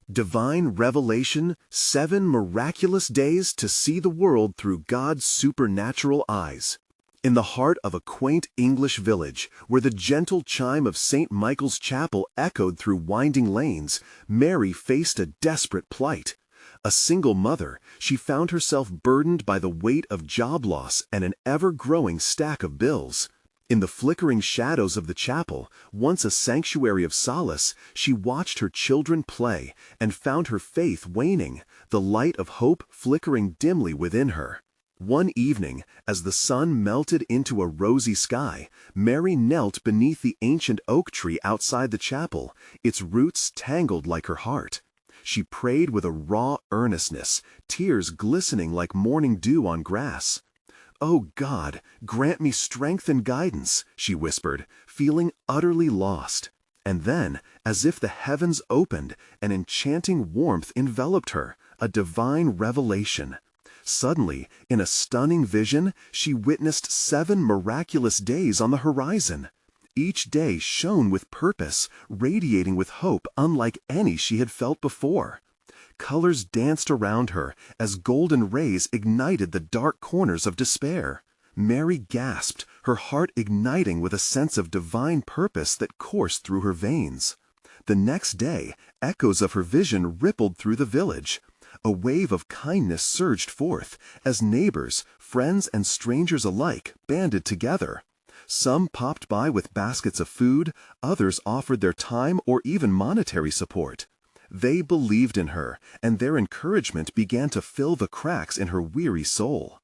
Divine Revelation, 7 Miraculous Days to See the World Through God's Supernatural Eyes. In the heart of a quaint English village, where the gentle chime of St. Michael's Chapel echoed through winding lanes, Mary faced a desperate plight. A single mother, she found herself burdened by the weight of job loss and an ever-growing stack of bills. In the flickering shadows of the chapel, once a sanctuary of solace, she watched her children play and found her faith waning, the light of hope flickering dimly within her. One evening, as the sun melted into a rosy sky, Mary knelt beneath the ancient oak tree outside the chapel, its roots tangled like her heart. She prayed with a raw earnestness, tears glistening like morning dew on grass. "Oh God, grant me strength and guidance," she whispered, feeling utterly lost. And then, as if the heavens opened, an enchanting warmth enveloped her, a divine revelation. Suddenly, in a stunning vision, she witnessed 7 miraculous days on the horizon. Each day shone with purpose, radiating with hope unlike any she had felt before. Colors danced around her as golden rays ignited the dark corners of despair. Mary gasped, her heart igniting with a sense of divine purpose that coursed through her veins. The next day, echoes of her vision rippled through the village. A wave of kindness surged forth as neighbors, friends, and strangers alike banded together. Some popped by with baskets of food, others offered their time or even monetary support. They believed in her, and their encouragement began to fill the cracks in her weary soul.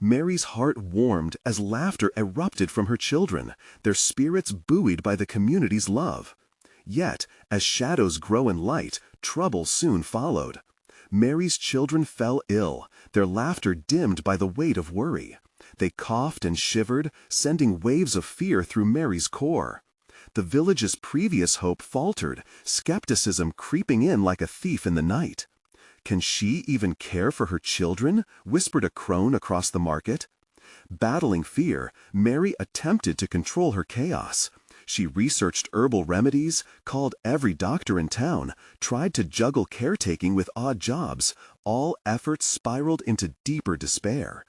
Mary's heart warmed as laughter erupted from her children, their spirits buoyed by the community's love. Yet, as shadows grow in light, trouble soon followed. Mary's children fell ill, their laughter dimmed by the weight of worry. They coughed and shivered, sending waves of fear through Mary's core. The village's previous hope faltered, skepticism creeping in like a thief in the night. "Can she even care for her children?" whispered a crone across the market. Battling fear, Mary attempted to control her chaos. She researched herbal remedies, called every doctor in town, tried to juggle caretaking with odd jobs. All efforts spiraled into deeper despair.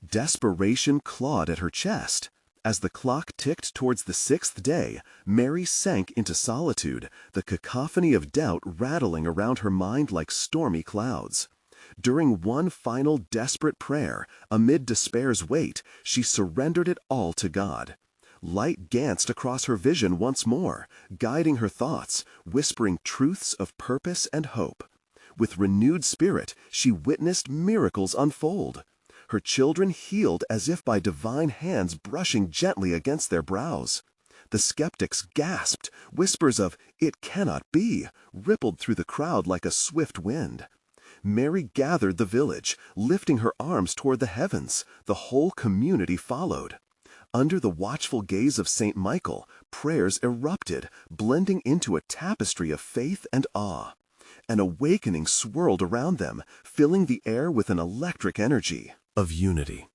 Desperation clawed at her chest. As the clock ticked towards the 6th day, Mary sank into solitude, the cacophony of doubt rattling around her mind like stormy clouds. During one final desperate prayer, amid despair's weight, she surrendered it all to God. Light danced across her vision once more, guiding her thoughts, whispering truths of purpose and hope. With renewed spirit, she witnessed miracles unfold. Her children healed as if by divine hands brushing gently against their brows. The skeptics gasped, whispers of "it cannot be" rippled through the crowd like a swift wind. Mary gathered the village, lifting her arms toward the heavens. The whole community followed. Under the watchful gaze of St. Michael, prayers erupted, blending into a tapestry of faith and awe. An awakening swirled around them, filling the air with an electric energy of unity.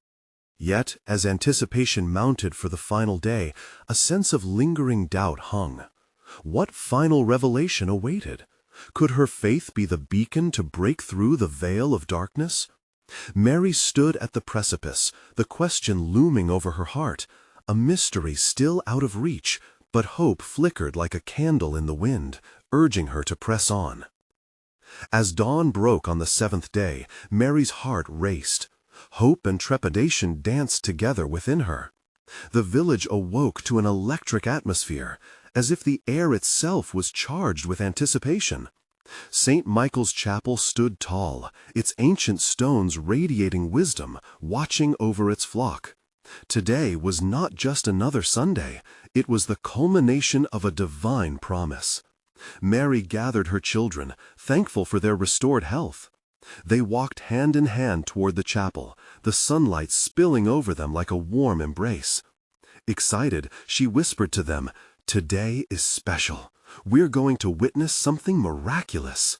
Yet, as anticipation mounted for the final day, a sense of lingering doubt hung. What final revelation awaited? Could her faith be the beacon to break through the veil of darkness? Mary stood at the precipice, the question looming over her heart, a mystery still out of reach, but hope flickered like a candle in the wind, urging her to press on. As dawn broke on the 7th day, Mary's heart raced. Hope and trepidation danced together within her. The village awoke to an electric atmosphere, as if the air itself was charged with anticipation. St. Michael's Chapel stood tall, its ancient stones radiating wisdom, watching over its flock. Today was not just another Sunday, it was the culmination of a divine promise. Mary gathered her children, thankful for their restored health. They walked hand in hand toward the chapel, the sunlight spilling over them like a warm embrace. Excited, she whispered to them, "Today is special. We're going to witness something miraculous."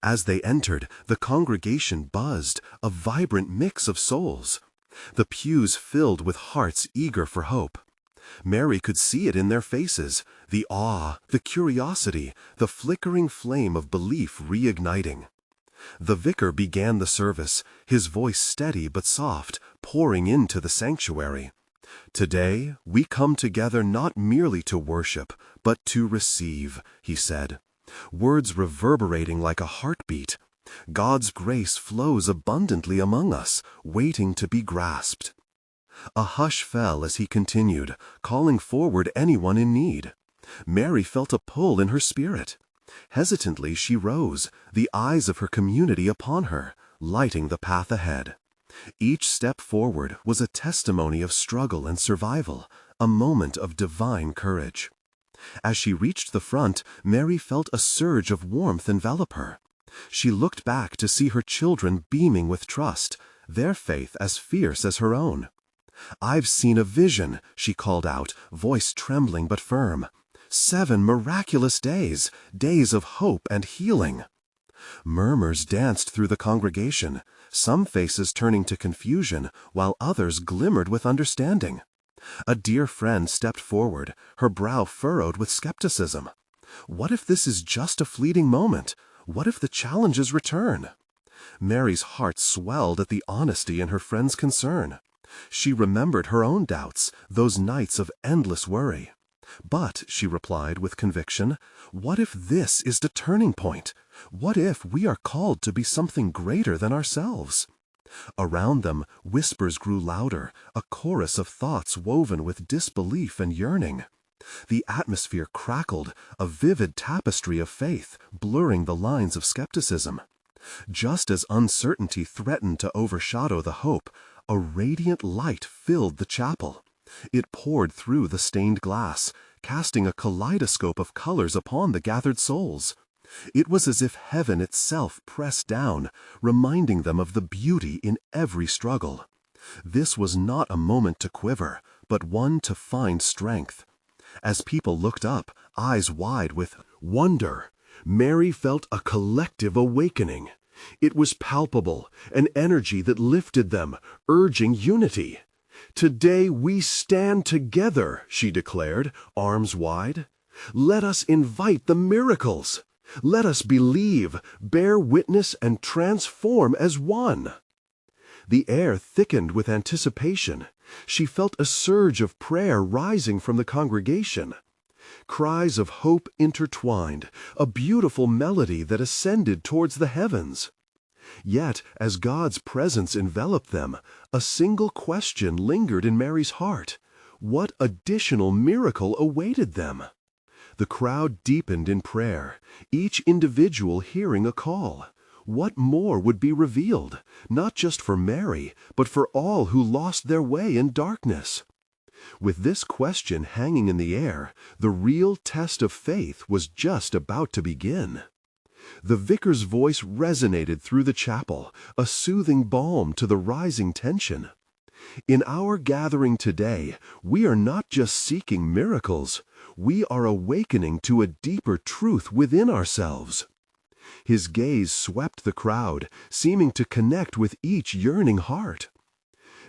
As they entered, the congregation buzzed, a vibrant mix of souls. The pews filled with hearts eager for hope. Mary could see it in their faces, the awe, the curiosity, the flickering flame of belief reigniting. The vicar began the service, his voice steady but soft, pouring into the sanctuary. "Today, we come together not merely to worship, but to receive," he said. Words reverberating like a heartbeat. God's grace flows abundantly among us, waiting to be grasped. A hush fell as he continued, calling forward anyone in need. Mary felt a pull in her spirit. Hesitantly she rose, the eyes of her community upon her, lighting the path ahead. Each step forward was a testimony of struggle and survival, a moment of divine courage. As she reached the front, Mary felt a surge of warmth envelop her. She looked back to see her children beaming with trust, their faith as fierce as her own. "I've seen a vision," she called out, voice trembling but firm. 7 miraculous days, days of hope and healing. Murmurs danced through the congregation, some faces turning to confusion, while others glimmered with understanding. A dear friend stepped forward, her brow furrowed with skepticism. What if this is just a fleeting moment? What if the challenges return? Mary's heart swelled at the honesty in her friend's concern. She remembered her own doubts, those nights of endless worry. "But," she replied with conviction, "what if this is the turning point? What if we are called to be something greater than ourselves?" Around them, whispers grew louder, a chorus of thoughts woven with disbelief and yearning. The atmosphere crackled, a vivid tapestry of faith, blurring the lines of skepticism. Just as uncertainty threatened to overshadow the hope, a radiant light filled the chapel. It poured through the stained glass, casting a kaleidoscope of colors upon the gathered souls. It was as if heaven itself pressed down, reminding them of the beauty in every struggle. This was not a moment to quiver, but one to find strength. As people looked up, eyes wide with wonder, Mary felt a collective awakening. It was palpable, an energy that lifted them, urging unity. "Today we stand together," she declared, arms wide. "Let us invite the miracles. Let us believe, bear witness, and transform as one." The air thickened with anticipation. She felt a surge of prayer rising from the congregation. Cries of hope intertwined, a beautiful melody that ascended towards the heavens. Yet, as God's presence enveloped them, a single question lingered in Mary's heart. What additional miracle awaited them? The crowd deepened in prayer, each individual hearing a call. What more would be revealed, not just for Mary, but for all who lost their way in darkness? With this question hanging in the air, the real test of faith was just about to begin. The vicar's voice resonated through the chapel, a soothing balm to the rising tension. In our gathering today, we are not just seeking miracles, we are awakening to a deeper truth within ourselves. His gaze swept the crowd, seeming to connect with each yearning heart.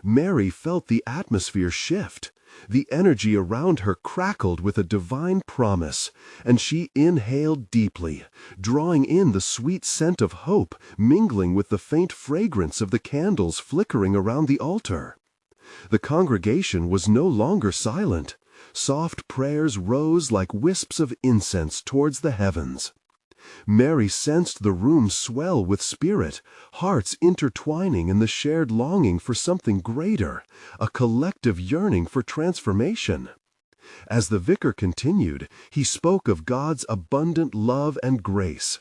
Mary felt the atmosphere shift. The energy around her crackled with a divine promise, and she inhaled deeply, drawing in the sweet scent of hope mingling with the faint fragrance of the candles flickering around the altar. The congregation was no longer silent. Soft prayers rose like wisps of incense towards the heavens. Mary sensed the room swell with spirit, hearts intertwining in the shared longing for something greater, a collective yearning for transformation. As the vicar continued, he spoke of God's abundant love and grace.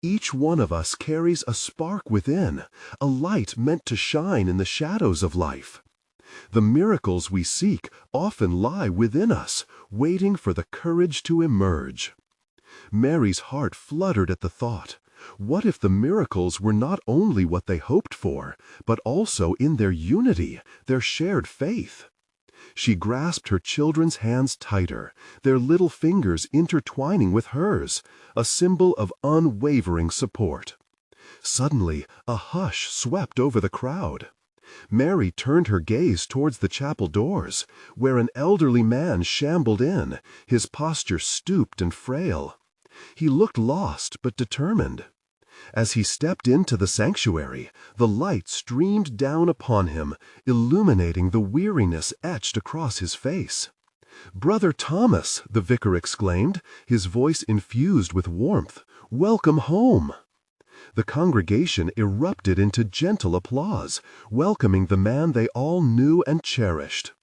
Each one of us carries a spark within, a light meant to shine in the shadows of life. The miracles we seek often lie within us, waiting for the courage to emerge. Mary's heart fluttered at the thought. What if the miracles were not only what they hoped for, but also in their unity, their shared faith? She grasped her children's hands tighter, their little fingers intertwining with hers, a symbol of unwavering support. Suddenly, a hush swept over the crowd. Mary turned her gaze towards the chapel doors, where an elderly man shambled in, his posture stooped and frail. He looked lost but determined. As he stepped into the sanctuary, the light streamed down upon him, illuminating the weariness etched across his face. "Brother Thomas," the vicar exclaimed, his voice infused with warmth, "welcome home." The congregation erupted into gentle applause, welcoming the man they all knew and cherished.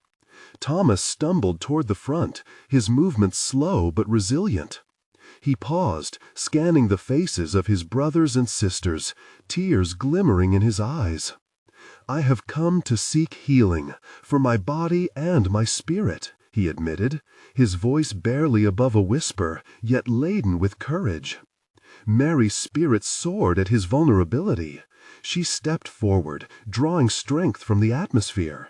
Thomas stumbled toward the front, his movements slow but resilient. He paused, scanning the faces of his brothers and sisters, tears glimmering in his eyes. "I have come to seek healing, for my body and my spirit," he admitted, his voice barely above a whisper, yet laden with courage. Mary's spirit soared at his vulnerability. She stepped forward, drawing strength from the atmosphere.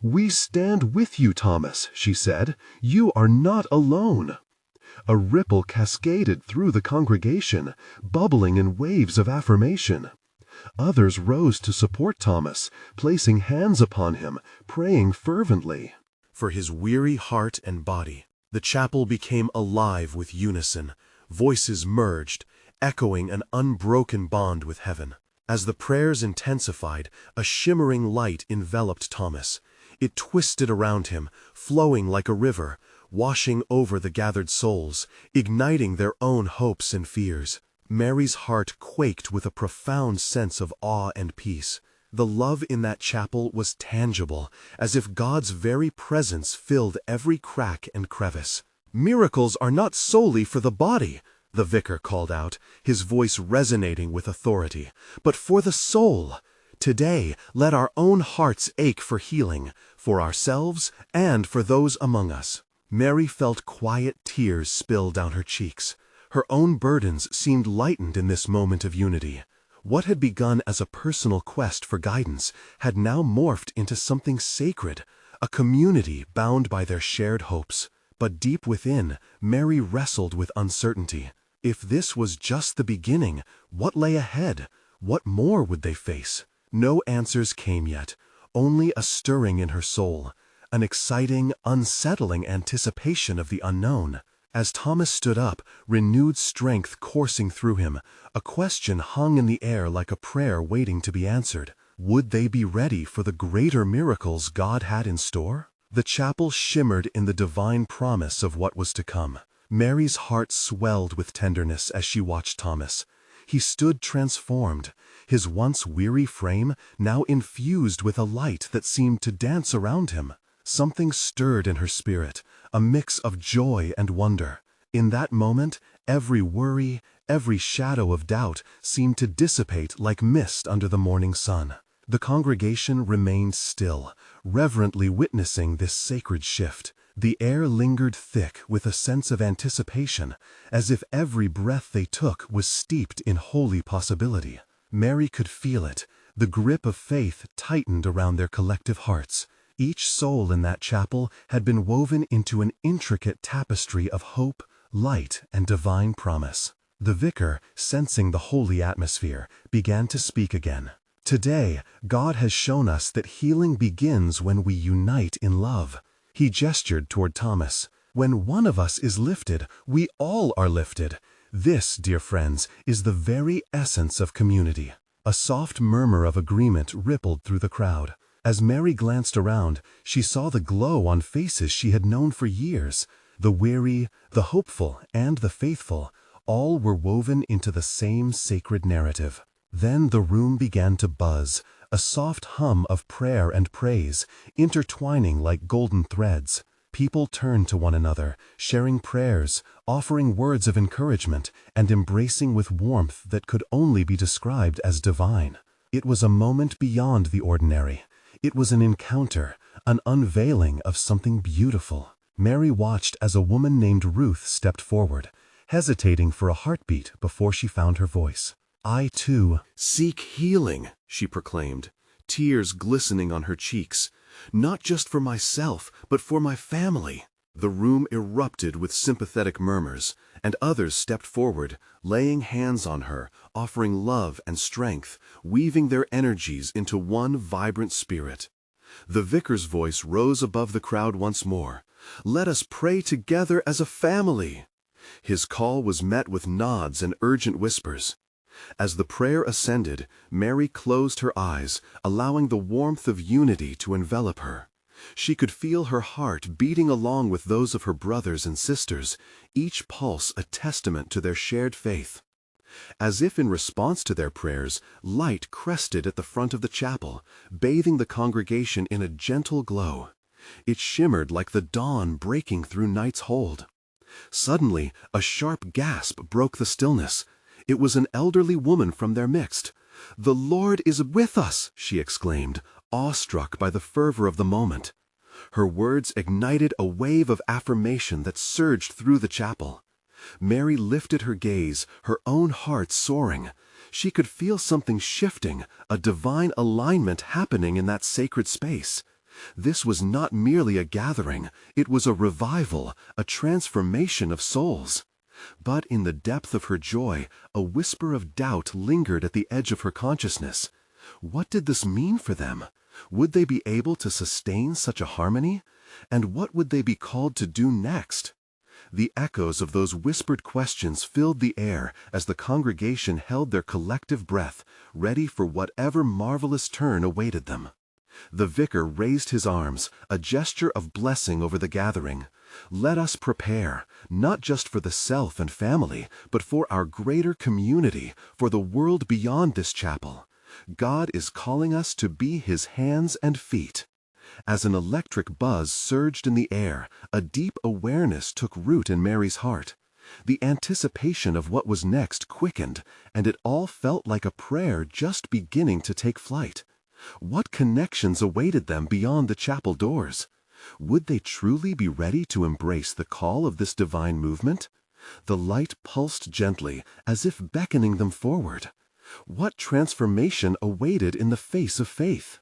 "We stand with you, Thomas," she said. "You are not alone." A ripple cascaded through the congregation, bubbling in waves of affirmation. Others rose to support Thomas, placing hands upon him, praying fervently. For his weary heart and body, the chapel became alive with unison. Voices merged, echoing an unbroken bond with heaven. As the prayers intensified, a shimmering light enveloped Thomas. It twisted around him, flowing like a river, washing over the gathered souls, igniting their own hopes and fears. Mary's heart quaked with a profound sense of awe and peace. The love in that chapel was tangible, as if God's very presence filled every crack and crevice. "Miracles are not solely for the body," the vicar called out, his voice resonating with authority, "but for the soul. Today, let our own hearts ache for healing, for ourselves and for those among us." Mary felt quiet tears spill down her cheeks. Her own burdens seemed lightened in this moment of unity. What had begun as a personal quest for guidance had now morphed into something sacred, a community bound by their shared hopes. But deep within, Mary wrestled with uncertainty. If this was just the beginning, what lay ahead? What more would they face? No answers came yet, only a stirring in her soul, an exciting, unsettling anticipation of the unknown. As Thomas stood up, renewed strength coursing through him, a question hung in the air like a prayer waiting to be answered. Would they be ready for the greater miracles God had in store? The chapel shimmered in the divine promise of what was to come. Mary's heart swelled with tenderness as she watched Thomas. He stood transformed, his once weary frame now infused with a light that seemed to dance around him. Something stirred in her spirit, a mix of joy and wonder. In that moment, every worry, every shadow of doubt seemed to dissipate like mist under the morning sun. The congregation remained still, reverently witnessing this sacred shift. The air lingered thick with a sense of anticipation, as if every breath they took was steeped in holy possibility. Mary could feel it. The grip of faith tightened around their collective hearts. Each soul in that chapel had been woven into an intricate tapestry of hope, light, and divine promise. The vicar, sensing the holy atmosphere, began to speak again. "Today, God has shown us that healing begins when we unite in love." He gestured toward Thomas. "When one of us is lifted, we all are lifted. This, dear friends, is the very essence of community." A soft murmur of agreement rippled through the crowd. As Mary glanced around, she saw the glow on faces she had known for years. The weary, the hopeful, and the faithful, all were woven into the same sacred narrative. Then the room began to buzz, a soft hum of prayer and praise, intertwining like golden threads. People turned to one another, sharing prayers, offering words of encouragement, and embracing with warmth that could only be described as divine. It was a moment beyond the ordinary. It was an encounter, an unveiling of something beautiful. Mary watched as a woman named Ruth stepped forward, hesitating for a heartbeat before she found her voice. "I, too, seek healing," she proclaimed, tears glistening on her cheeks. "Not just for myself, but for my family." The room erupted with sympathetic murmurs, and others stepped forward, laying hands on her, offering love and strength, weaving their energies into one vibrant spirit. The vicar's voice rose above the crowd once more. "Let us pray together as a family." His call was met with nods and urgent whispers. As the prayer ascended, Mary closed her eyes, allowing the warmth of unity to envelop her. She could feel her heart beating along with those of her brothers and sisters, each pulse a testament to their shared faith. As if in response to their prayers, light crested at the front of the chapel, bathing the congregation in a gentle glow. It shimmered like the dawn breaking through night's hold. Suddenly, a sharp gasp broke the stillness. It was an elderly woman from their midst. "The Lord is with us!" she exclaimed, awestruck by the fervor of the moment. Her words ignited a wave of affirmation that surged through the chapel. Mary lifted her gaze, her own heart soaring. She could feel something shifting, a divine alignment happening in that sacred space. This was not merely a gathering, it was a revival, a transformation of souls. But in the depth of her joy, a whisper of doubt lingered at the edge of her consciousness. What did this mean for them? Would they be able to sustain such a harmony? And what would they be called to do next? The echoes of those whispered questions filled the air as the congregation held their collective breath, ready for whatever marvelous turn awaited them. The vicar raised his arms, a gesture of blessing over the gathering. "Let us prepare, not just for the self and family, but for our greater community, for the world beyond this chapel. God is calling us to be His hands and feet." As an electric buzz surged in the air, a deep awareness took root in Mary's heart. The anticipation of what was next quickened, and it all felt like a prayer just beginning to take flight. What connections awaited them beyond the chapel doors? Would they truly be ready to embrace the call of this divine movement? The light pulsed gently, as if beckoning them forward. What transformation awaited in the face of faith?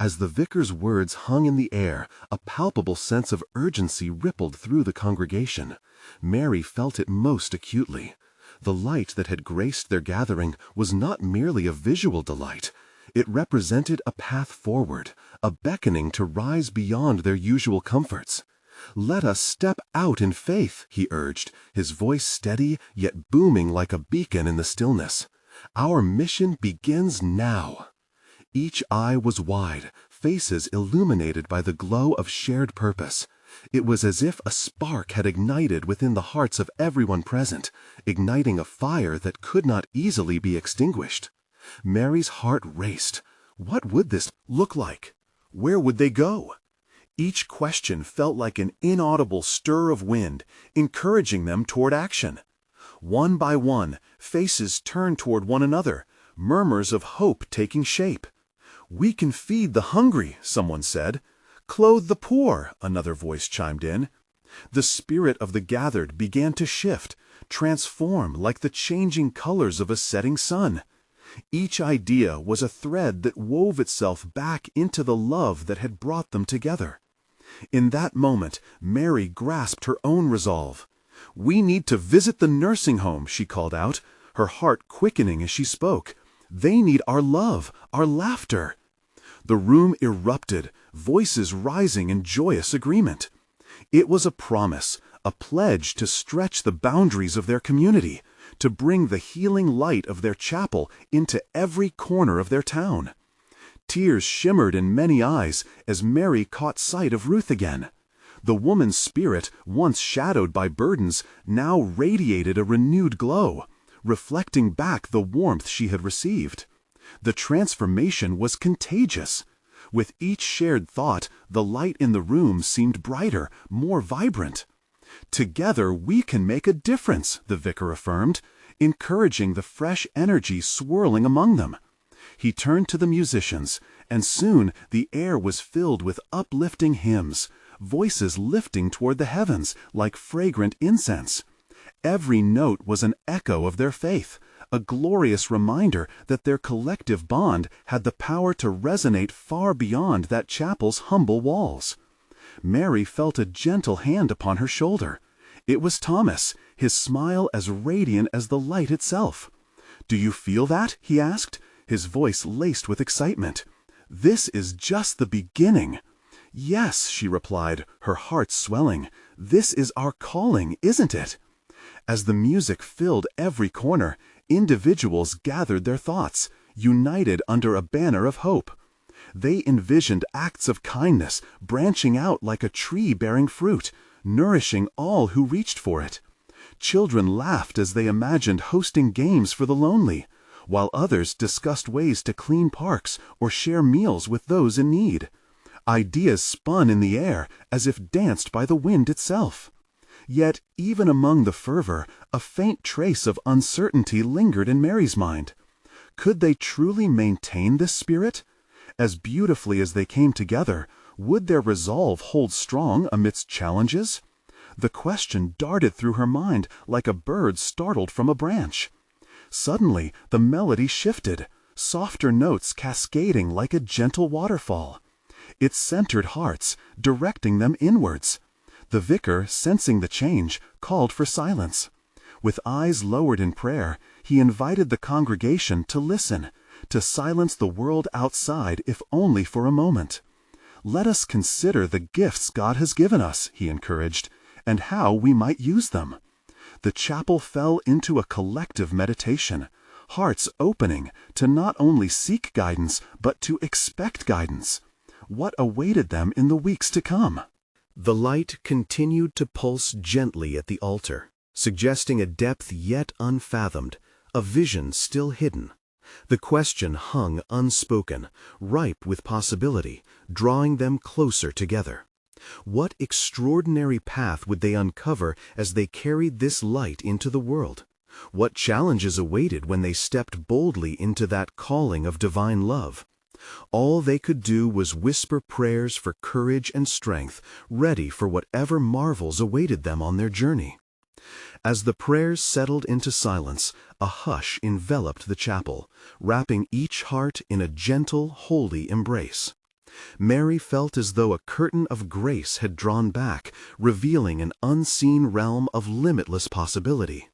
As the vicar's words hung in the air, a palpable sense of urgency rippled through the congregation. Mary felt it most acutely. The light that had graced their gathering was not merely a visual delight. It represented a path forward, a beckoning to rise beyond their usual comforts. "Let us step out in faith," he urged, his voice steady yet booming like a beacon in the stillness. "Our mission begins now." Each eye was wide, faces illuminated by the glow of shared purpose. It was as if a spark had ignited within the hearts of everyone present, igniting a fire that could not easily be extinguished. Mary's heart raced. What would this look like? Where would they go? Each question felt like an inaudible stir of wind, encouraging them toward action. One by one, faces turned toward one another, murmurs of hope taking shape. "We can feed the hungry," someone said. "Clothe the poor," another voice chimed in. The spirit of the gathered began to shift, transform like the changing colors of a setting sun. Each idea was a thread that wove itself back into the love that had brought them together. In that moment, Mary grasped her own resolve. "We need to visit the nursing home," she called out, her heart quickening as she spoke. "They need our love, our laughter." The room erupted, voices rising in joyous agreement. It was a promise, a pledge to stretch the boundaries of their community, to bring the healing light of their chapel into every corner of their town. Tears shimmered in many eyes as Mary caught sight of Ruth again. The woman's spirit, once shadowed by burdens, now radiated a renewed glow, reflecting back the warmth she had received. The transformation was contagious. With each shared thought, the light in the room seemed brighter, more vibrant. "Together we can make a difference," the vicar affirmed, encouraging the fresh energy swirling among them. He turned to the musicians, and soon the air was filled with uplifting hymns, voices lifting toward the heavens like fragrant incense. Every note was an echo of their faith, a glorious reminder that their collective bond had the power to resonate far beyond that chapel's humble walls. Mary felt a gentle hand upon her shoulder. It was Thomas, his smile as radiant as the light itself. "Do you feel that?" he asked, his voice laced with excitement. "This is just the beginning." "Yes," she replied, her heart swelling. "This is our calling, isn't it?" As the music filled every corner, individuals gathered their thoughts, united under a banner of hope. They envisioned acts of kindness branching out like a tree bearing fruit, nourishing all who reached for it. Children laughed as they imagined hosting games for the lonely, while others discussed ways to clean parks or share meals with those in need. Ideas spun in the air as if danced by the wind itself. Yet, even among the fervor, a faint trace of uncertainty lingered in Mary's mind. Could they truly maintain this spirit? As beautifully as they came together, would their resolve hold strong amidst challenges? The question darted through her mind like a bird startled from a branch. Suddenly, the melody shifted, softer notes cascading like a gentle waterfall. It centered hearts, directing them inwards. The vicar, sensing the change, called for silence. With eyes lowered in prayer, he invited the congregation to listen, to silence the world outside if only for a moment. "Let us consider the gifts God has given us," he encouraged, "and how we might use them." The chapel fell into a collective meditation, hearts opening to not only seek guidance, but to expect guidance. What awaited them in the weeks to come? The light continued to pulse gently at the altar, suggesting a depth yet unfathomed, a vision still hidden. The question hung unspoken, ripe with possibility, drawing them closer together. What extraordinary path would they uncover as they carried this light into the world? What challenges awaited when they stepped boldly into that calling of divine love? All they could do was whisper prayers for courage and strength, ready for whatever marvels awaited them on their journey. As the prayers settled into silence, a hush enveloped the chapel, wrapping each heart in a gentle, holy embrace. Mary felt as though a curtain of grace had drawn back, revealing an unseen realm of limitless possibility.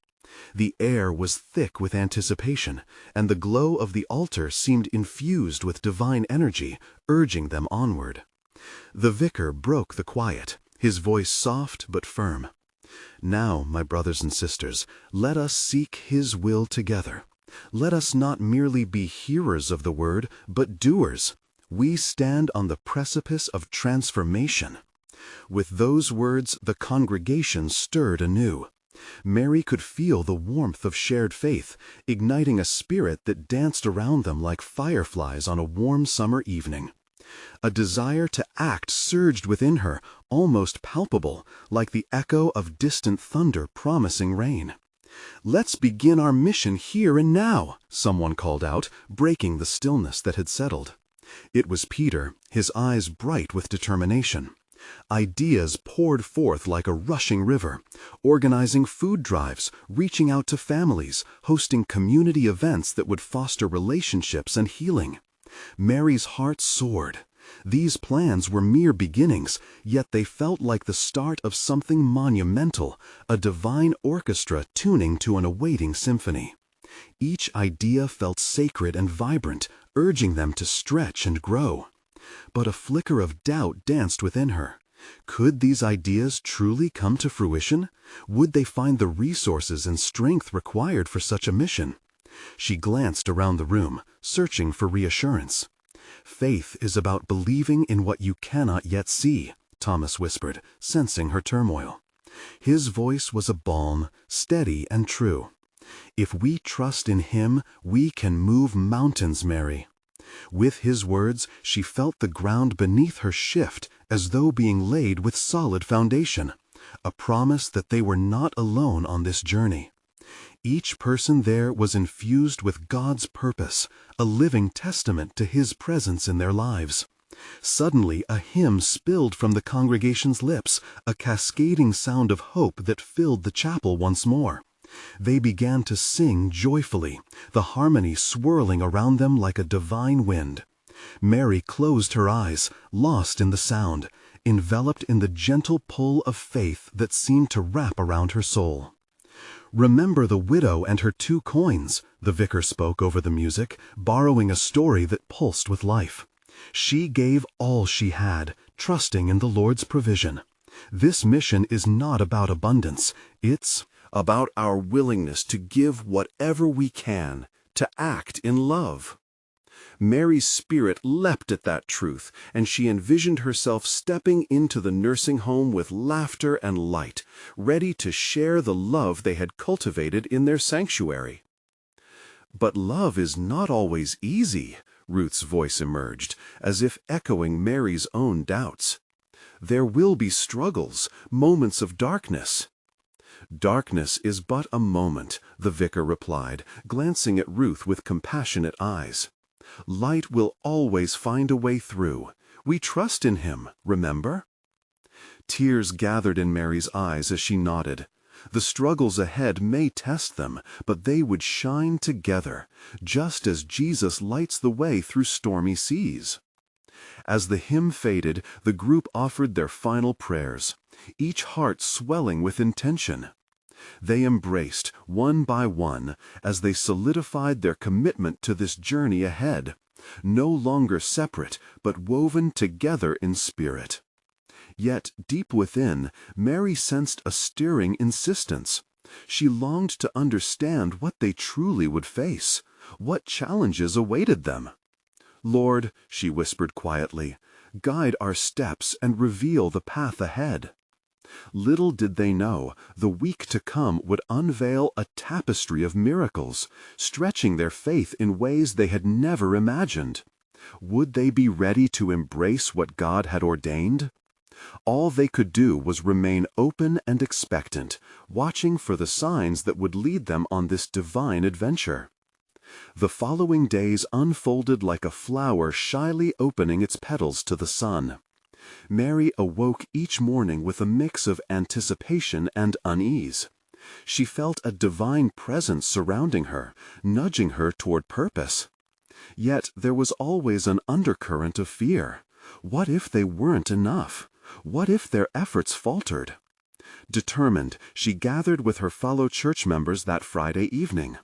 The air was thick with anticipation, and the glow of the altar seemed infused with divine energy, urging them onward. The vicar broke the quiet, his voice soft but firm. "Now, my brothers and sisters, let us seek His will together. Let us not merely be hearers of the word, but doers. We stand on the precipice of transformation." With those words, the congregation stirred anew. Mary could feel the warmth of shared faith, igniting a spirit that danced around them like fireflies on a warm summer evening. A desire to act surged within her, almost palpable, like the echo of distant thunder promising rain. "Let's begin our mission here and now," someone called out, breaking the stillness that had settled. It was Peter, his eyes bright with determination. Ideas poured forth like a rushing river, organizing food drives, reaching out to families, hosting community events that would foster relationships and healing. Mary's heart soared. These plans were mere beginnings, yet they felt like the start of something monumental, a divine orchestra tuning to an awaiting symphony. Each idea felt sacred and vibrant, urging them to stretch and grow. But a flicker of doubt danced within her. Could these ideas truly come to fruition? Would they find the resources and strength required for such a mission? She glanced around the room, searching for reassurance. "Faith is about believing in what you cannot yet see," Thomas whispered, sensing her turmoil. His voice was a balm, steady and true. "If we trust in Him, we can move mountains, Mary." With his words, she felt the ground beneath her shift as though being laid with solid foundation, a promise that they were not alone on this journey. Each person there was infused with God's purpose, a living testament to His presence in their lives. Suddenly, a hymn spilled from the congregation's lips, a cascading sound of hope that filled the chapel once more. They began to sing joyfully, the harmony swirling around them like a divine wind. Mary closed her eyes, lost in the sound, enveloped in the gentle pull of faith that seemed to wrap around her soul. "Remember the widow and her 2 coins," the vicar spoke over the music, borrowing a story that pulsed with life. "She gave all she had, trusting in the Lord's provision. This mission is not about abundance, it's about our willingness to give whatever we can, to act in love." Mary's spirit leapt at that truth, and she envisioned herself stepping into the nursing home with laughter and light, ready to share the love they had cultivated in their sanctuary. "But love is not always easy," Ruth's voice emerged, as if echoing Mary's own doubts. "There will be struggles, moments of darkness." "Darkness is but a moment," the vicar replied, glancing at Ruth with compassionate eyes. "Light will always find a way through. We trust in him, remember?" Tears gathered in Mary's eyes as she nodded. The struggles ahead may test them, but they would shine together, just as Jesus lights the way through stormy seas. As the hymn faded, the group offered their final prayers, each heart swelling with intention. They embraced, one by one, as they solidified their commitment to this journey ahead, no longer separate, but woven together in spirit. Yet, deep within, Mary sensed a stirring insistence. She longed to understand what they truly would face, what challenges awaited them. "Lord," she whispered quietly, "guide our steps and reveal the path ahead." Little did they know, the week to come would unveil a tapestry of miracles, stretching their faith in ways they had never imagined. Would they be ready to embrace what God had ordained? All they could do was remain open and expectant, watching for the signs that would lead them on this divine adventure. The following days unfolded like a flower shyly opening its petals to the sun. Mary awoke each morning with a mix of anticipation and unease. She felt a divine presence surrounding her, nudging her toward purpose. Yet there was always an undercurrent of fear. What if they weren't enough? What if their efforts faltered? Determined, she gathered with her fellow church members that Friday evening.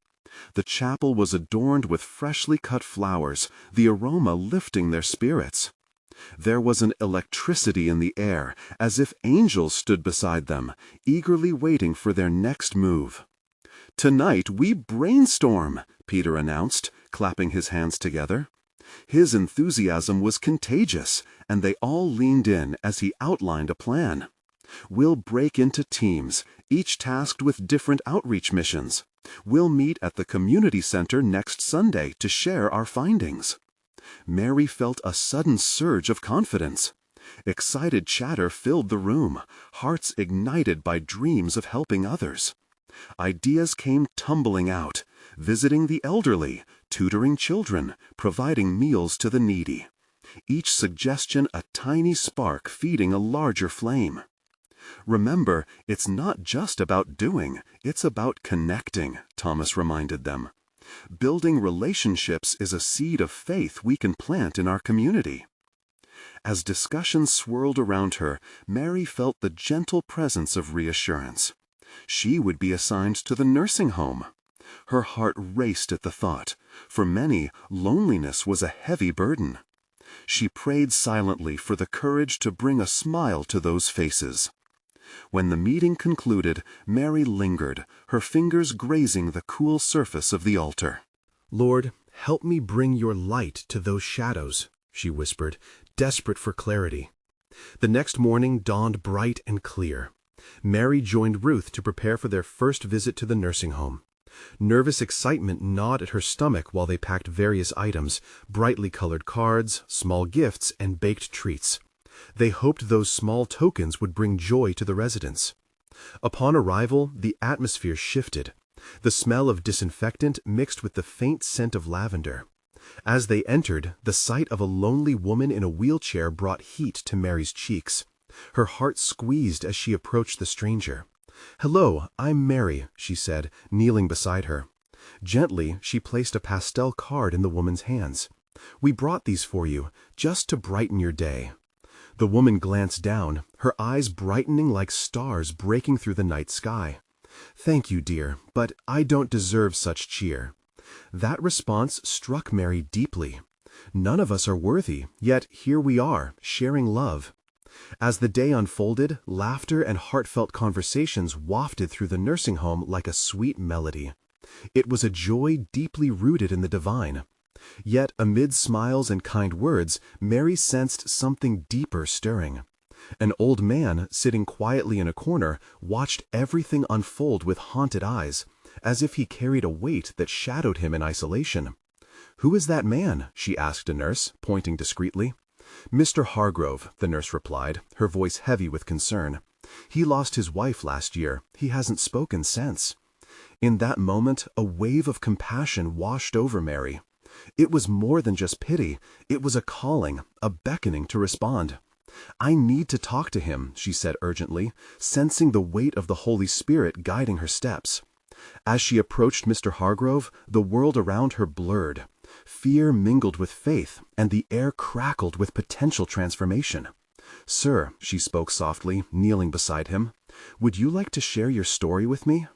The chapel was adorned with freshly cut flowers, the aroma lifting their spirits. There was an electricity in the air, as if angels stood beside them, eagerly waiting for their next move. "Tonight we brainstorm," Peter announced, clapping his hands together. His enthusiasm was contagious, and they all leaned in as he outlined a plan. "We'll break into teams, each tasked with different outreach missions. We'll meet at the community center next Sunday to share our findings." Mary felt a sudden surge of confidence. Excited chatter filled the room, hearts ignited by dreams of helping others. Ideas came tumbling out, visiting the elderly, tutoring children, providing meals to the needy. Each suggestion a tiny spark feeding a larger flame. "Remember, it's not just about doing, it's about connecting," Thomas reminded them. "Building relationships is a seed of faith we can plant in our community." As discussions swirled around her, Mary felt the gentle presence of reassurance. She would be assigned to the nursing home. Her heart raced at the thought. For many, loneliness was a heavy burden. She prayed silently for the courage to bring a smile to those faces. When the meeting concluded, Mary lingered, her fingers grazing the cool surface of the altar. "Lord, help me bring your light to those shadows," she whispered, desperate for clarity. The next morning dawned bright and clear. Mary joined Ruth to prepare for their first visit to the nursing home. Nervous excitement gnawed at her stomach while they packed various items, brightly colored cards, small gifts, and baked treats. They hoped those small tokens would bring joy to the residents. Upon arrival, the atmosphere shifted. The smell of disinfectant mixed with the faint scent of lavender. As they entered, the sight of a lonely woman in a wheelchair brought heat to Mary's cheeks. Her heart squeezed as she approached the stranger. "Hello, I'm Mary," she said, kneeling beside her. Gently, she placed a pastel card in the woman's hands. "We brought these for you, just to brighten your day." The woman glanced down, her eyes brightening like stars breaking through the night sky. "Thank you, dear, but I don't deserve such cheer." That response struck Mary deeply. None of us are worthy, yet here we are, sharing love. As the day unfolded, laughter and heartfelt conversations wafted through the nursing home like a sweet melody. It was a joy deeply rooted in the divine. Yet, amid smiles and kind words, Mary sensed something deeper stirring. An old man, sitting quietly in a corner, watched everything unfold with haunted eyes, as if he carried a weight that shadowed him in isolation. "Who is that man?" she asked a nurse, pointing discreetly. "Mr. Hargrove," the nurse replied, her voice heavy with concern. "He lost his wife last year. He hasn't spoken since." In that moment, a wave of compassion washed over Mary. It was more than just pity. It was a calling, a beckoning to respond. "I need to talk to him," she said urgently, sensing the weight of the Holy Spirit guiding her steps. As she approached Mr. Hargrove, the world around her blurred. Fear mingled with faith, and the air crackled with potential transformation. "Sir," she spoke softly, kneeling beside him, "would you like to share your story with me?"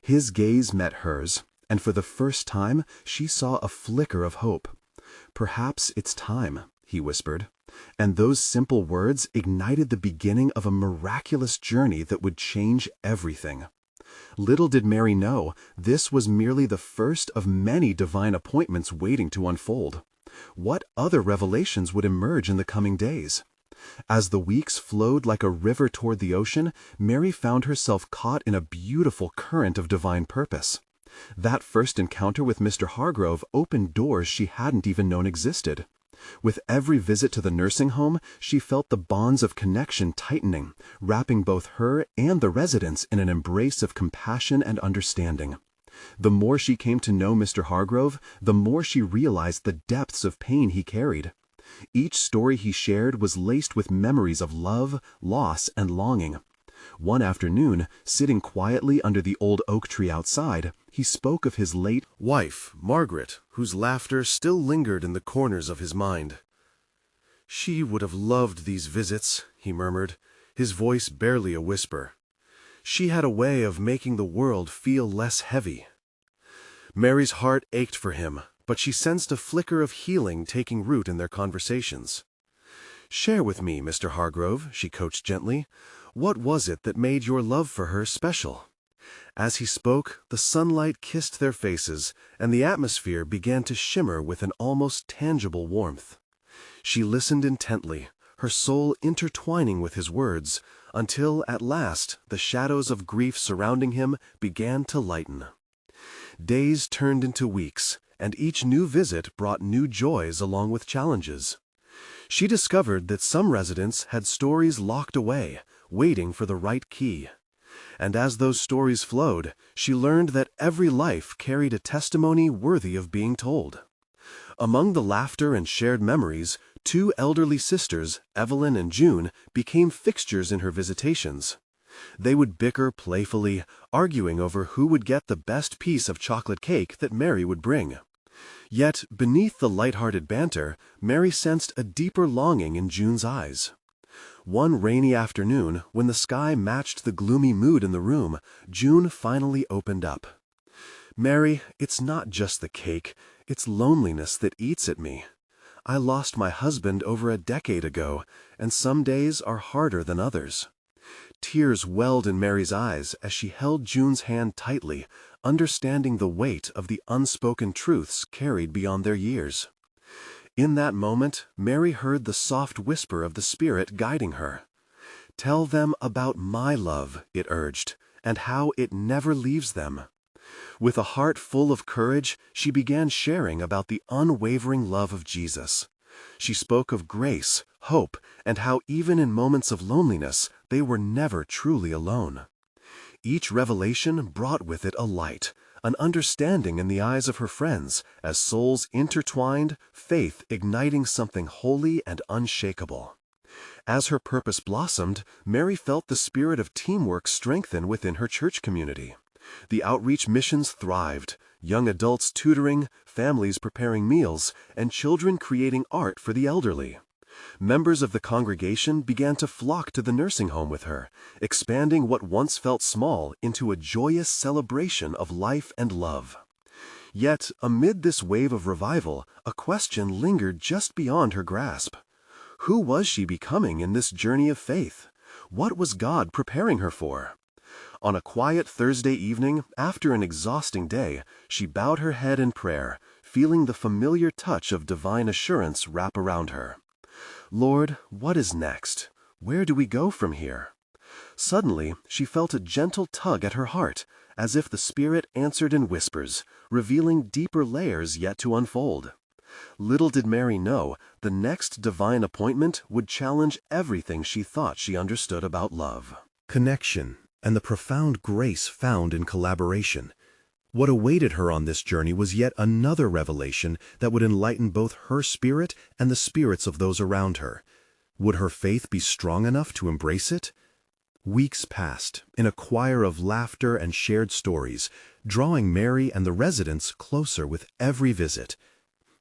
His gaze met hers, and for the first time she saw a flicker of hope. "Perhaps it's time," he whispered, and those simple words ignited the beginning of a miraculous journey that would change everything. Little did Mary know, this was merely the first of many divine appointments waiting to unfold. What other revelations would emerge in the coming days? As the weeks flowed like a river toward the ocean, Mary found herself caught in a beautiful current of divine purpose. That first encounter with Mr. Hargrove opened doors she hadn't even known existed. With every visit to the nursing home, she felt the bonds of connection tightening, wrapping both her and the residents in an embrace of compassion and understanding. The more she came to know Mr. Hargrove, the more she realized the depths of pain he carried. Each story he shared was laced with memories of love, loss, and longing. One afternoon, sitting quietly under the old oak tree outside, he spoke of his late wife, Margaret, whose laughter still lingered in the corners of his mind. "She would have loved these visits," he murmured, his voice barely a whisper. "She had a way of making the world feel less heavy." Mary's heart ached for him, but she sensed a flicker of healing taking root in their conversations. "Share with me, Mr. Hargrove," she coached gently. "What was it that made your love for her special?" As he spoke, the sunlight kissed their faces, and the atmosphere began to shimmer with an almost tangible warmth. She listened intently, her soul intertwining with his words, until, at last, the shadows of grief surrounding him began to lighten. Days turned into weeks, and each new visit brought new joys along with challenges. She discovered that some residents had stories locked away, waiting for the right key. And as those stories flowed, she learned that every life carried a testimony worthy of being told. Among the laughter and shared memories, two elderly sisters, Evelyn and June, became fixtures in her visitations. They would bicker playfully, arguing over who would get the best piece of chocolate cake that Mary would bring. Yet, beneath the light-hearted banter, Mary sensed a deeper longing in June's eyes. One rainy afternoon, when the sky matched the gloomy mood in the room, June finally opened up. "Mary, it's not just the cake, it's loneliness that eats at me. I lost my husband over a decade ago, and some days are harder than others." Tears welled in Mary's eyes as she held June's hand tightly, understanding the weight of the unspoken truths carried beyond their years. In that moment, Mary heard the soft whisper of the Spirit guiding her. "Tell them about my love," it urged, "and how it never leaves them." With a heart full of courage, she began sharing about the unwavering love of Jesus. She spoke of grace, hope, and how even in moments of loneliness, they were never truly alone. Each revelation brought with it a light, an understanding in the eyes of her friends, as souls intertwined, faith igniting something holy and unshakable. As her purpose blossomed, Mary felt the spirit of teamwork strengthen within her church community. The outreach missions thrived, young adults tutoring, families preparing meals, and children creating art for the elderly. Members of the congregation began to flock to the nursing home with her, expanding what once felt small into a joyous celebration of life and love. Yet, amid this wave of revival, a question lingered just beyond her grasp. Who was she becoming in this journey of faith? What was God preparing her for? On a quiet Thursday evening, after an exhausting day, she bowed her head in prayer, feeling the familiar touch of divine assurance wrap around her. Lord, what is next? Where do we go from here? Suddenly, she felt a gentle tug at her heart, as if the Spirit answered in whispers, revealing deeper layers yet to unfold. Little did Mary know, the next divine appointment would challenge everything she thought she understood about love. Connection, and the profound grace found in collaboration. What awaited her on this journey was yet another revelation that would enlighten both her spirit and the spirits of those around her. Would her faith be strong enough to embrace it? Weeks passed, in a choir of laughter and shared stories, drawing Mary and the residents closer with every visit.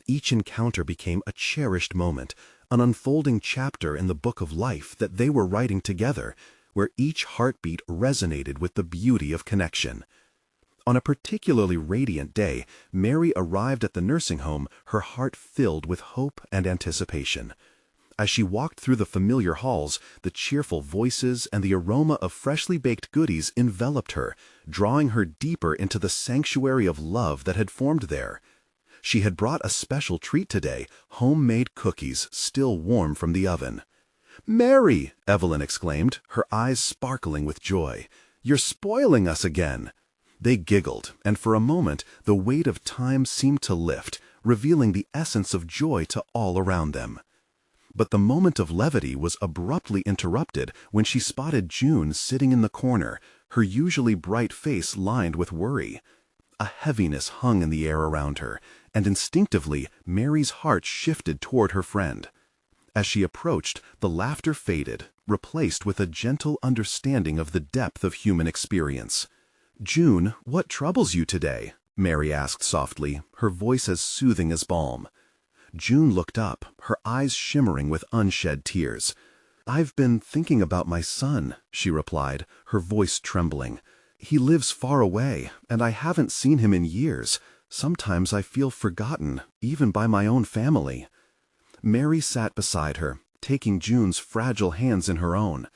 Each encounter became a cherished moment, an unfolding chapter in the book of life that they were writing together, where each heartbeat resonated with the beauty of connection. On a particularly radiant day, Mary arrived at the nursing home, her heart filled with hope and anticipation. As she walked through the familiar halls, the cheerful voices and the aroma of freshly baked goodies enveloped her, drawing her deeper into the sanctuary of love that had formed there. She had brought a special treat today, homemade cookies still warm from the oven. "Mary!" Evelyn exclaimed, her eyes sparkling with joy. "You're spoiling us again!" They giggled, and for a moment the weight of time seemed to lift, revealing the essence of joy to all around them. But the moment of levity was abruptly interrupted when she spotted June sitting in the corner, her usually bright face lined with worry. A heaviness hung in the air around her, and instinctively Mary's heart shifted toward her friend. As she approached, the laughter faded, replaced with a gentle understanding of the depth of human experience. "June, what troubles you today?" Mary asked softly, her voice as soothing as balm. June looked up, her eyes shimmering with unshed tears. "I've been thinking about my son," she replied, her voice trembling. "He lives far away, and I haven't seen him in years. Sometimes I feel forgotten, even by my own family." Mary sat beside her, taking June's fragile hands in her own.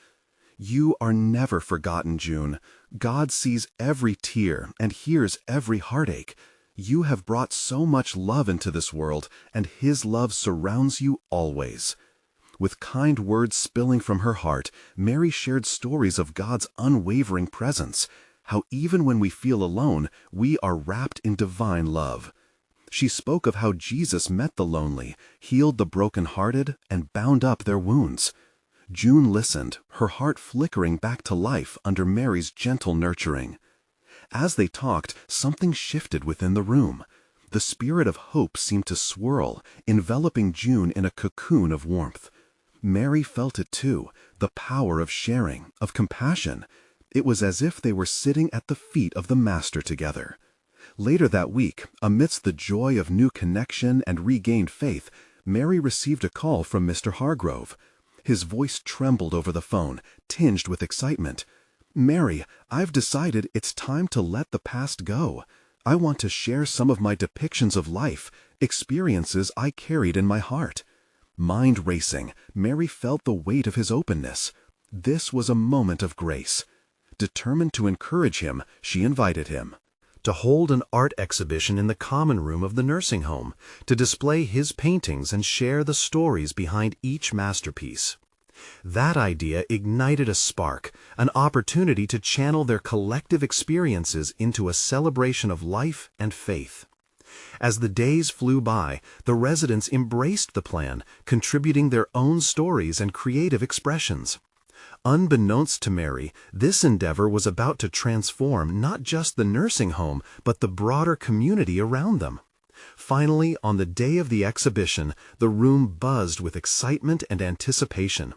"You are never forgotten, June. God sees every tear and hears every heartache. You have brought so much love into this world, and His love surrounds you always." With kind words spilling from her heart, Mary shared stories of God's unwavering presence, how even when we feel alone, we are wrapped in divine love. She spoke of how Jesus met the lonely, healed the brokenhearted, and bound up their wounds. June listened, her heart flickering back to life under Mary's gentle nurturing. As they talked, something shifted within the room. The spirit of hope seemed to swirl, enveloping June in a cocoon of warmth. Mary felt it too, the power of sharing, of compassion. It was as if they were sitting at the feet of the Master together. Later that week, amidst the joy of new connection and regained faith, Mary received a call from Mr. Hargrove. His voice trembled over the phone, tinged with excitement. "Mary, I've decided it's time to let the past go. I want to share some of my depictions of life, experiences I carried in my heart." Mind racing, Mary felt the weight of his openness. This was a moment of grace. Determined to encourage him, she invited him to hold an art exhibition in the common room of the nursing home, to display his paintings and share the stories behind each masterpiece. That idea ignited a spark, an opportunity to channel their collective experiences into a celebration of life and faith. As the days flew by, the residents embraced the plan, contributing their own stories and creative expressions. Unbeknownst to Mary, this endeavor was about to transform not just the nursing home, but the broader community around them. Finally, on the day of the exhibition, the room buzzed with excitement and anticipation.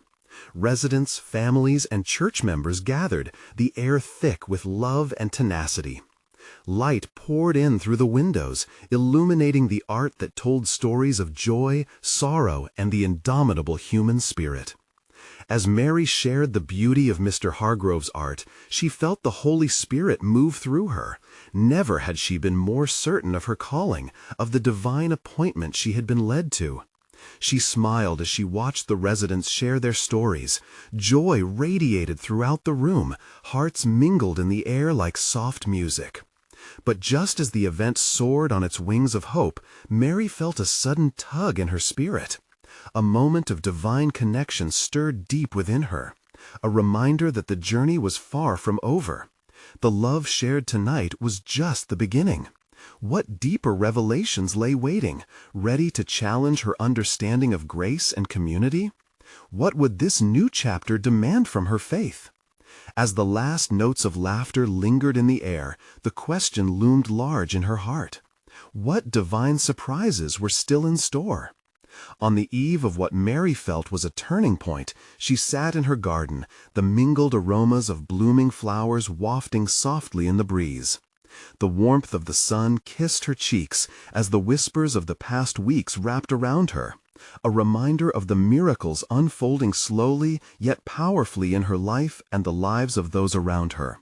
Residents, families, and church members gathered, the air thick with love and tenacity. Light poured in through the windows, illuminating the art that told stories of joy, sorrow, and the indomitable human spirit. As Mary shared the beauty of Mr. Hargrove's art, she felt the Holy Spirit move through her. Never had she been more certain of her calling, of the divine appointment she had been led to. She smiled as she watched the residents share their stories. Joy radiated throughout the room, hearts mingled in the air like soft music. But just as the event soared on its wings of hope, Mary felt a sudden tug in her spirit. A moment of divine connection stirred deep within her, a reminder that the journey was far from over. The love shared tonight was just the beginning. What deeper revelations lay waiting, ready to challenge her understanding of grace and community? What would this new chapter demand from her faith? As the last notes of laughter lingered in the air, the question loomed large in her heart. What divine surprises were still in store? On the eve of what Mary felt was a turning point, she sat in her garden, the mingled aromas of blooming flowers wafting softly in the breeze. The warmth of the sun kissed her cheeks as the whispers of the past weeks wrapped around her, a reminder of the miracles unfolding slowly yet powerfully in her life and the lives of those around her.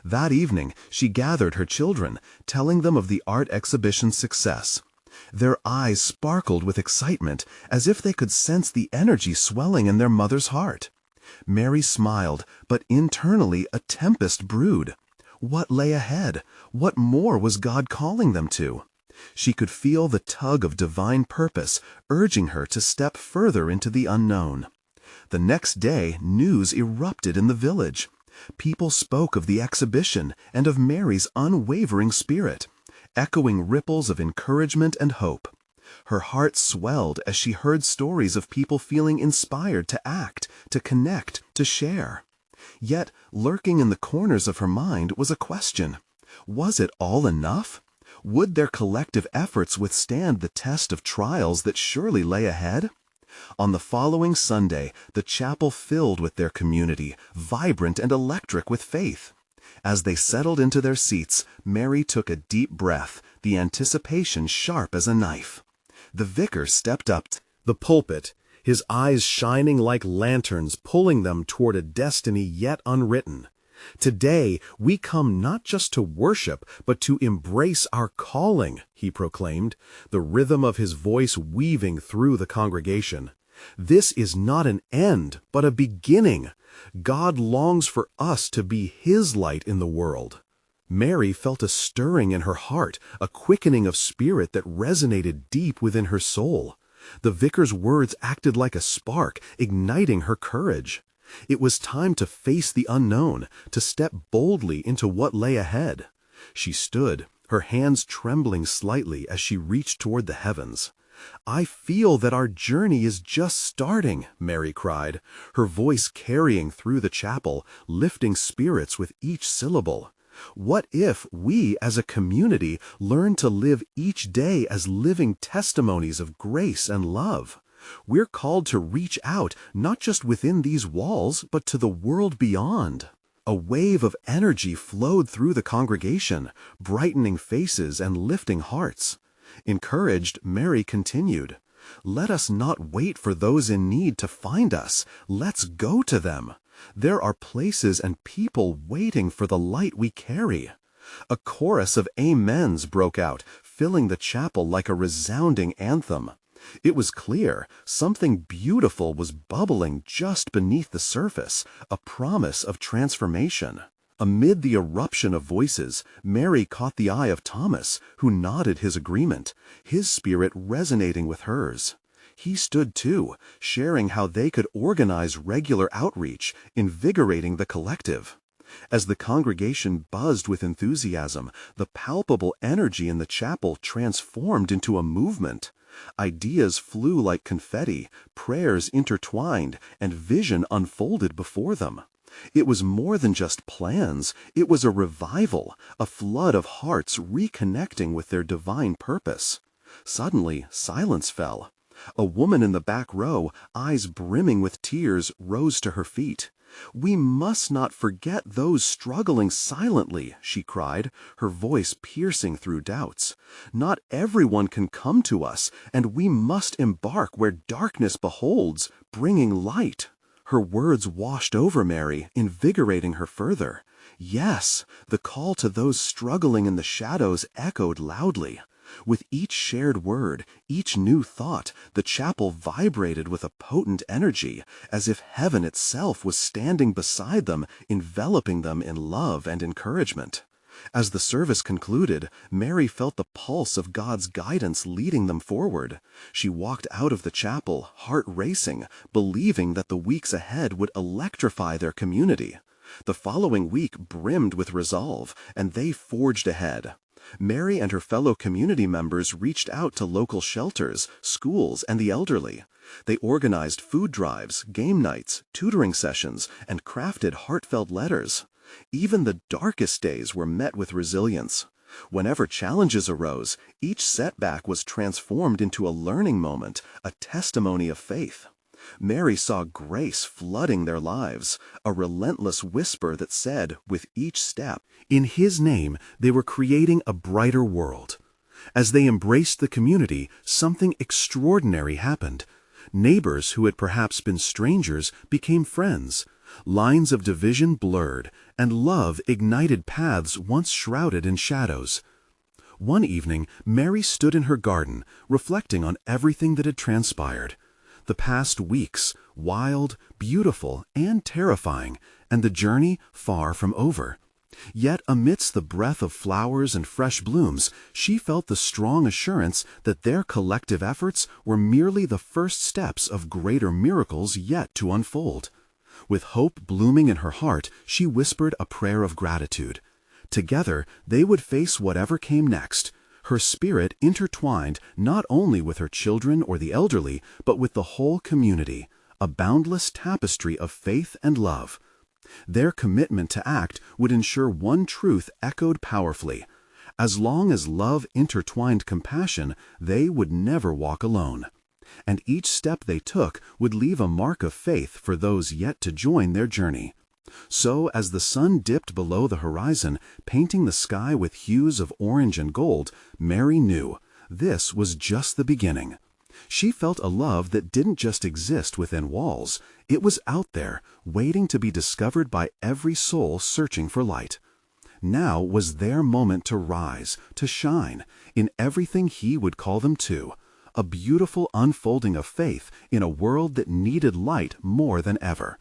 That evening, she gathered her children, telling them of the art exhibition's success. Their eyes sparkled with excitement, as if they could sense the energy swelling in their mother's heart. Mary smiled, but internally a tempest brewed. What lay ahead? What more was God calling them to? She could feel the tug of divine purpose, urging her to step further into the unknown. The next day, news erupted in the village. People spoke of the exhibition and of Mary's unwavering spirit, echoing ripples of encouragement and hope. Her heart swelled as she heard stories of people feeling inspired to act, to connect, to share. Yet, lurking in the corners of her mind was a question. Was it all enough? Would their collective efforts withstand the test of trials that surely lay ahead? On the following Sunday, the chapel filled with their community, vibrant and electric with faith. As they settled into their seats, Mary took a deep breath, the anticipation sharp as a knife. The vicar stepped up to the pulpit, his eyes shining like lanterns, pulling them toward a destiny yet unwritten. "Today, we come not just to worship, but to embrace our calling," he proclaimed, the rhythm of his voice weaving through the congregation. "This is not an end, but a beginning. God longs for us to be His light in the world." Mary felt a stirring in her heart, a quickening of spirit that resonated deep within her soul. The vicar's words acted like a spark, igniting her courage. It was time to face the unknown, to step boldly into what lay ahead. She stood, her hands trembling slightly as she reached toward the heavens. "I feel that our journey is just starting," Mary cried, her voice carrying through the chapel, lifting spirits with each syllable. What if we, as a community, learn to live each day as living testimonies of grace and love? We're called to reach out, not just within these walls, but to the world beyond. A wave of energy flowed through the congregation, brightening faces and lifting hearts. Encouraged, Mary continued, "Let us not wait for those in need to find us. Let's go to them. There are places and people waiting for the light we carry." A chorus of amens broke out, filling the chapel like a resounding anthem. It was clear something beautiful was bubbling just beneath the surface, a promise of transformation. Amid the eruption of voices, Mary caught the eye of Thomas, who nodded his agreement, his spirit resonating with hers. He stood too, sharing how they could organize regular outreach, invigorating the collective. As the congregation buzzed with enthusiasm, the palpable energy in the chapel transformed into a movement. Ideas flew like confetti, prayers intertwined, and vision unfolded before them. It was more than just plans, it was a revival, a flood of hearts reconnecting with their divine purpose. Suddenly, silence fell. A woman in the back row, eyes brimming with tears, rose to her feet. "We must not forget those struggling silently," she cried, her voice piercing through doubts. "Not everyone can come to us, and we must embark where darkness beholds, bringing light." Her words washed over Mary, invigorating her further. Yes, the call to those struggling in the shadows echoed loudly. With each shared word, each new thought, the chapel vibrated with a potent energy, as if heaven itself was standing beside them, enveloping them in love and encouragement. As the service concluded, Mary felt the pulse of God's guidance leading them forward. She walked out of the chapel, heart racing, believing that the weeks ahead would electrify their community. The following week brimmed with resolve, and they forged ahead. Mary and her fellow community members reached out to local shelters, schools, and the elderly. They organized food drives, game nights, tutoring sessions, and crafted heartfelt letters. Even the darkest days were met with resilience. Whenever challenges arose, each setback was transformed into a learning moment, a testimony of faith. Mary saw grace flooding their lives, a relentless whisper that said, with each step, in His name they were creating a brighter world. As they embraced the community, something extraordinary happened. Neighbors who had perhaps been strangers became friends. Lines of division blurred, and love ignited paths once shrouded in shadows. One evening, Mary stood in her garden, reflecting on everything that had transpired. The past weeks, wild, beautiful, and terrifying, and the journey far from over. Yet amidst the breath of flowers and fresh blooms, she felt the strong assurance that their collective efforts were merely the first steps of greater miracles yet to unfold. With hope blooming in her heart, she whispered a prayer of gratitude. Together, they would face whatever came next, her spirit intertwined not only with her children or the elderly, but with the whole community, a boundless tapestry of faith and love. Their commitment to act would ensure one truth echoed powerfully. As long as love intertwined compassion, they would never walk alone. And each step they took would leave a mark of faith for those yet to join their journey. So, as the sun dipped below the horizon, painting the sky with hues of orange and gold, Mary knew this was just the beginning. She felt a love that didn't just exist within walls. It was out there, waiting to be discovered by every soul searching for light. Now was their moment to rise, to shine, in everything He would call them to. A beautiful unfolding of faith in a world that needed light more than ever.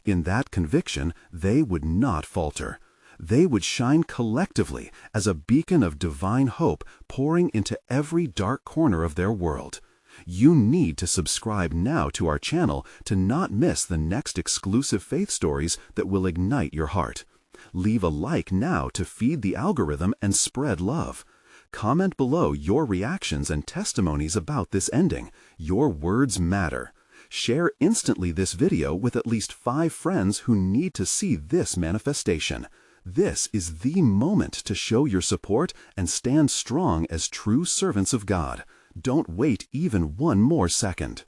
In that conviction, they would not falter. They would shine collectively as a beacon of divine hope pouring into every dark corner of their world. You need to subscribe now to our channel to not miss the next exclusive faith stories that will ignite your heart. Leave a like now to feed the algorithm and spread love. Comment below your reactions and testimonies about this ending. Your words matter. Share instantly this video with at least 5 friends who need to see this manifestation. This is the moment to show your support and stand strong as true servants of God. Don't wait even one more second.